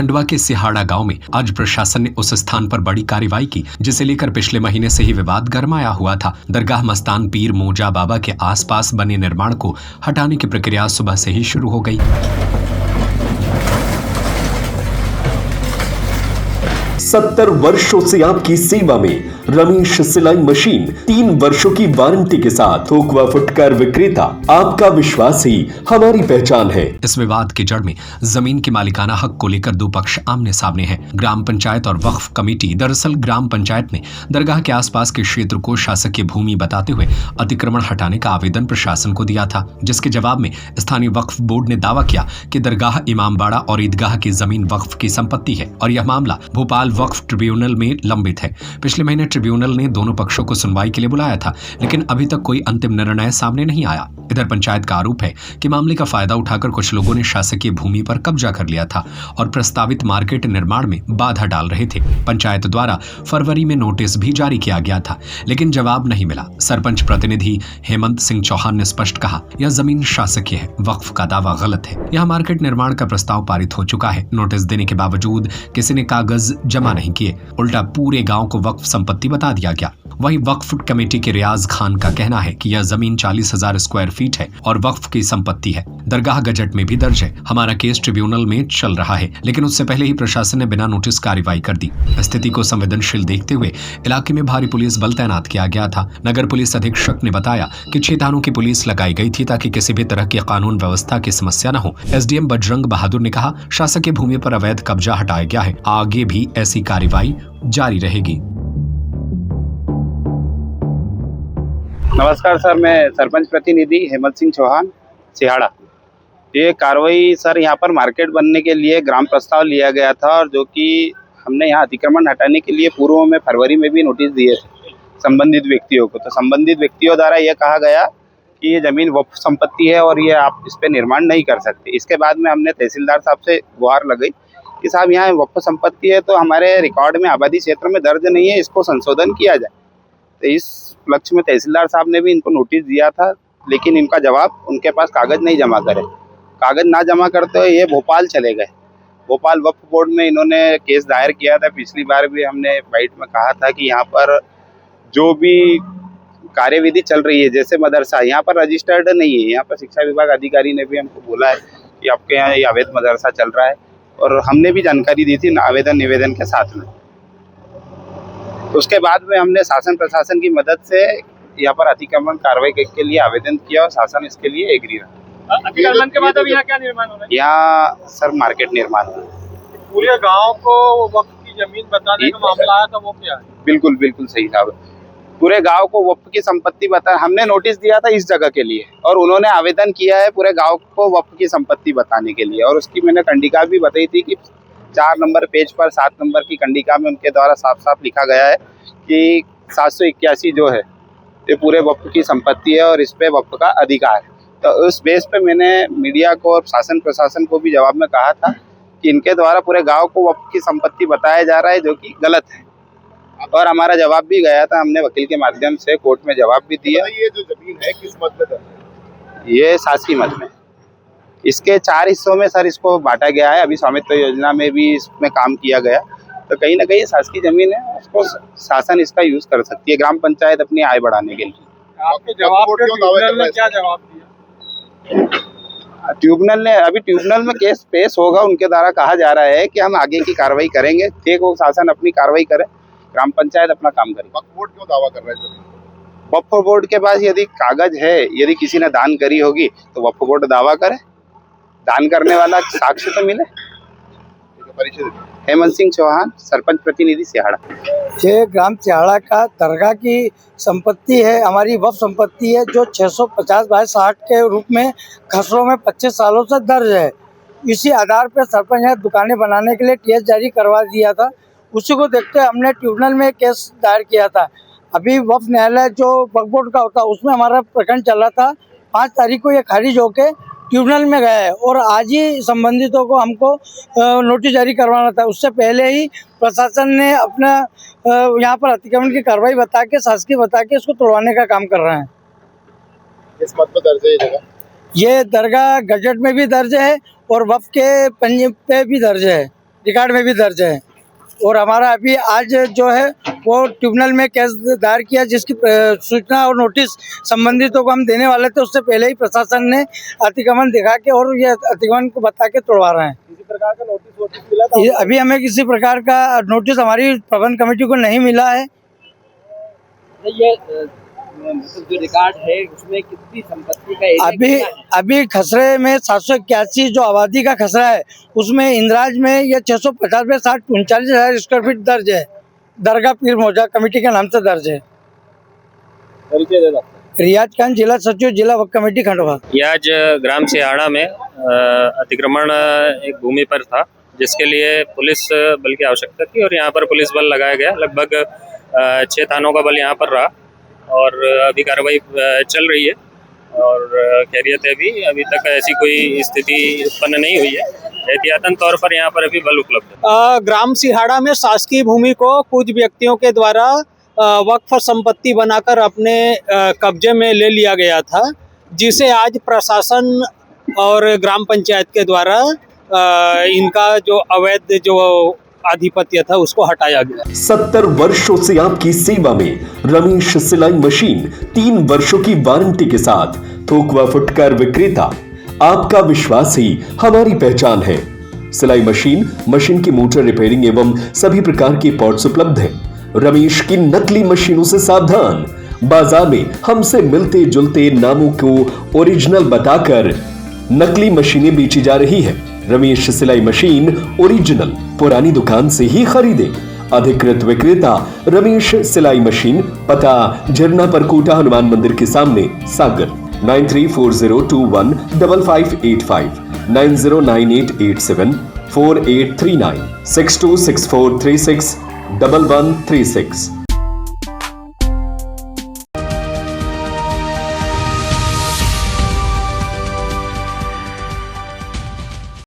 खंडवा के सिहाड़ा गांव में आज प्रशासन ने उस स्थान पर बड़ी कार्रवाई की जिसे लेकर पिछले महीने से ही विवाद गरमाया हुआ था। दरगाह मस्तान पीर मोजा बाबा के आसपास बने निर्माण को हटाने की प्रक्रिया सुबह से ही शुरू हो गई। 70 वर्षों से आपकी सेवा में रमेश सिलाई मशीन 3 वर्षों की वारंटी के साथ थोक व फुटकर विक्रेता, आपका विश्वास ही हमारी पहचान है। इस विवाद की जड़ में जमीन की मालिकाना हक को लेकर दो पक्ष आमने सामने हैं। ग्राम पंचायत और वक्फ कमेटी। दरअसल ग्राम पंचायत ने दरगाह के आसपास के क्षेत्र को शासकीय भूमि बताते हुए अतिक्रमण हटाने का आवेदन प्रशासन को दिया था, जिसके जवाब में स्थानीय वक्फ बोर्ड ने दावा किया कि दरगाह इमामबाड़ा और ईदगाह की जमीन वक्फ की संपत्ति है और यह मामला भोपाल वक्फ ट्रिब्यूनल में लंबित है। पिछले महीने ट्रिब्यूनल ने दोनों पक्षों को सुनवाई के लिए बुलाया था, लेकिन अभी तक कोई अंतिम निर्णय सामने नहीं आया। इधर पंचायत का आरोप है कि मामले का फायदा उठाकर कुछ लोगों ने शासकीय भूमि पर कब्जा कर लिया था और प्रस्तावित मार्केट निर्माण में बाधा डाल रहे थे। पंचायत द्वारा फरवरी में नोटिस भी जारी किया गया था, लेकिन जवाब नहीं मिला। सरपंच प्रतिनिधि हेमंत सिंह चौहान ने स्पष्ट कहा, यह जमीन शासकीय है, वक्फ का दावा गलत है। यह मार्केट निर्माण का प्रस्ताव पारित हो चुका है। नोटिस देने के बावजूद किसी ने कागज जमा नहीं किए, उल्टा पूरे गांव को वक्फ संपत्ति बता दिया गया। वहीं वक्फ कमेटी के रियाज खान का कहना है कि यह जमीन 40,000 स्क्वायर फीट है और वक्फ की संपत्ति है। दरगाह गजट में भी दर्ज है। हमारा केस ट्रिब्यूनल में चल रहा है, लेकिन उससे पहले ही प्रशासन ने बिना नोटिस कार्रवाई कर दी। स्थिति को संवेदनशील देखते हुए इलाके में भारी पुलिस बल तैनात किया गया था। नगर पुलिस अधीक्षक ने बताया कि 6 थानों की पुलिस लगाई गई थी ताकि किसी भी तरह की कानून व्यवस्था की समस्या न हो। एसडीएम बजरंग बहादुर ने कहा, शासकीय भूमि पर अवैध कब्जा हटाया गया है, आगे भी ऐसी कार्रवाई जारी रहेगी। नमस्कार सर, मैं सरपंच प्रतिनिधि हेमंत सिंह चौहान, सिहाड़ा। ये कार्रवाई सर यहाँ पर मार्केट बनने के लिए ग्राम प्रस्ताव लिया गया था और जो कि हमने यहाँ अतिक्रमण हटाने के लिए पूर्व में फरवरी में भी नोटिस दिए थे संबंधित व्यक्तियों को। तो संबंधित व्यक्तियों द्वारा ये कहा गया कि ये ज़मीन वक्फ संपत्ति है और ये आप इस पर निर्माण नहीं कर सकते। इसके बाद में हमने तहसीलदार साहब से गुहार लगाई कि साहब यहाँ वक्फ संपत्ति है तो हमारे रिकॉर्ड में आबादी क्षेत्र में दर्ज नहीं है, इसको संशोधन किया जाए। तो इस लक्ष्य में तहसीलदार साहब ने भी इनको नोटिस दिया था, लेकिन इनका जवाब उनके पास कागज़ नहीं जमा करे। कागज़ ना जमा करते हुए ये भोपाल चले गए। भोपाल वक्फ बोर्ड में इन्होंने केस दायर किया था। पिछली बार भी हमने बाइट में कहा था कि यहाँ पर जो भी कार्यविधि चल रही है, जैसे मदरसा यहाँ पर रजिस्टर्ड नहीं है। यहाँ पर शिक्षा विभाग अधिकारी ने भी हमको बोला है कि आपके यहाँ ये अवैध मदरसा चल रहा है और हमने भी जानकारी दी थी आवेदन निवेदन के साथ में। उसके बाद में हमने शासन प्रशासन की मदद से यहाँ पर अतिक्रमण कार्रवाई के लिए आवेदन किया और शासन इसके लिए एग्री रहा। अतिक्रमण के बाद अब यहाँ क्या निर्माण हो रहा है? यहाँ सर मार्केट निर्माण हो रहा है। पूरे गांव को वक्फ की जमीन बताने का मामला आया था, वो क्या है? बिल्कुल बिल्कुल सही साहब, पूरे गांव को वक्फ की संपत्ति बता, हमने नोटिस दिया था इस जगह के लिए और उन्होंने आवेदन किया है पूरे गाँव को वक्फ की संपत्ति बताने के लिए। और उसकी मैंने कंडिका भी बताई थी कि 4 नंबर पेज पर 7 नंबर की कंडिका में उनके द्वारा साफ साफ लिखा गया है कि 781 जो है ये पूरे वक्फ की संपत्ति है और इस पे वक्फ का अधिकार है। तो उस बेस पे मैंने मीडिया को और शासन प्रशासन को भी जवाब में कहा था कि इनके द्वारा पूरे गांव को वक्फ की संपत्ति बताया जा रहा है, जो कि गलत है। और हमारा जवाब भी गया था, हमने वकील के माध्यम से कोर्ट में जवाब भी दिया। ये जो जमीन है किस मत में है? ये शासकीय मत में। इसके 4 हिस्सों में सर इसको बांटा गया है। अभी स्वामित्व योजना में भी इसमें काम किया गया, तो कहीं ना कहीं शासकीय जमीन है, उसको शासन इसका यूज कर सकती है ग्राम पंचायत अपनी आय बढ़ाने के लिए। आपके जवाब ट्रिब्यूनल ने क्या जवाब दिया? ट्रिब्यूनल में केस पेश होगा। उनके द्वारा कहा जा रहा है कि हम आगे की कार्रवाई करेंगे। ठीक हो, शासन अपनी कार्रवाई करे, ग्राम पंचायत अपना काम करे। वक्फ बोर्ड क्यों दावा कर रहा है? वक्फ बोर्ड के पास यदि कागज है, यदि किसी ने दान करी होगी तो वक्फ बोर्ड दावा करे, दान करने वाला साक्ष्य तो मिले। हेमंत सिंह चौहान, सरपंच प्रतिनिधि सिहाड़ा। ये ग्राम सिहाड़ा का दरगाह की संपत्ति है, हमारी वक्फ संपत्ति है, जो 650/60 के रूप में खसरों में 25 सालों से दर्ज है। इसी आधार पर सरपंच ने दुकानें बनाने के लिए टीएस जारी करवा दिया था। उसी को देखते हमने ट्रिब्यूनल में केस दायर किया था। अभी वक्फ न्यायालय जो वक्फ बोर्ड का होता है उसमें हमारा प्रकरण चला था। 5 तारीख को ये खारिज होके ट्रिब्यूनल में गया है और आज ही संबंधितों को हमको नोटिस जारी करवाना था। उससे पहले ही प्रशासन ने अपना यहाँ पर अतिक्रमण की कार्रवाई बता के, शासकीय बता के इसको तोड़वाने का काम कर रहे हैं। किस मत पर दर्ज है ये जगह? ये दरगाह गजट में भी दर्ज है और वक्फ के पंजे पे भी दर्ज है। रिकॉर्ड में भी दर्ज है। और हमारा अभी आज जो है वो ट्रिब्यूनल में केस दायर किया, जिसकी सूचना और नोटिस संबंधितों को हम देने वाले थे। उससे पहले ही प्रशासन ने अतिक्रमण दिखा के और ये अतिक्रमण को बता के तोड़वा रहे हैं। किसी प्रकार का नोटिस मिला था? अभी हमें किसी प्रकार का नोटिस हमारी प्रबंध कमेटी को नहीं मिला है। ये मतलब जो रिकॉर्ड है उसमें कितनी संपत्ति का एरिया अभी खसरे में 781 जो आबादी का खसरा है, उसमें इंदिराज में ये 650 में 39,000 स्क्वायर फीट दर्ज है। दरगाह पीर मौजा कमेटी के नाम से दर्ज है। परिचय देना। रियाज खान, जिला सचिव, जिला वक्फ कमेटी खंडवा। ये आज ग्राम सिहाड़ा में अतिक्रमण एक भूमि पर था, जिसके लिए पुलिस बल की आवश्यकता थी और यहाँ पर पुलिस बल लगाया गया। लगभग 6 थानों का बल यहाँ पर रहा और अभी कार्रवाई चल रही है और खैरियत है। अभी तक ऐसी कोई स्थिति उत्पन्न नहीं हुई है। एहतियातन तौर पर यहाँ पर अभी बल उपलब्ध है। ग्राम सिहाड़ा में शासकीय भूमि को कुछ व्यक्तियों के द्वारा वक्फ संपत्ति बनाकर अपने कब्जे में ले लिया गया था, जिसे आज प्रशासन और ग्राम पंचायत के द्वारा इनका जो अवैध जो आधिपत्य था उसको हटाया गया। 70 वर्षों से आपकी सेवा में रमेश सिलाई मशीन 3 वर्षों की वारंटी के साथ थोक व फुटकर विक्रेता। आपका विश्वास ही हमारी पहचान है। सिलाई मशीन की मोटर रिपेयरिंग एवं सभी प्रकार के पार्ट्स उपलब्ध हैं। रमेश की नकली मशीनों से सावधान। बाजार में हमसे मिलते जुलते नामों को ओरिजिनल बताकर नकली मशीनें बेची जा रही है। रमेश सिलाई मशीन ओरिजिनल पुरानी दुकान से ही खरीदे। अधिकृत विक्रेता रमेश सिलाई मशीन, पता झरना परकोटा हनुमान मंदिर के सामने सागर। 9340215585 9098874839 6264361136।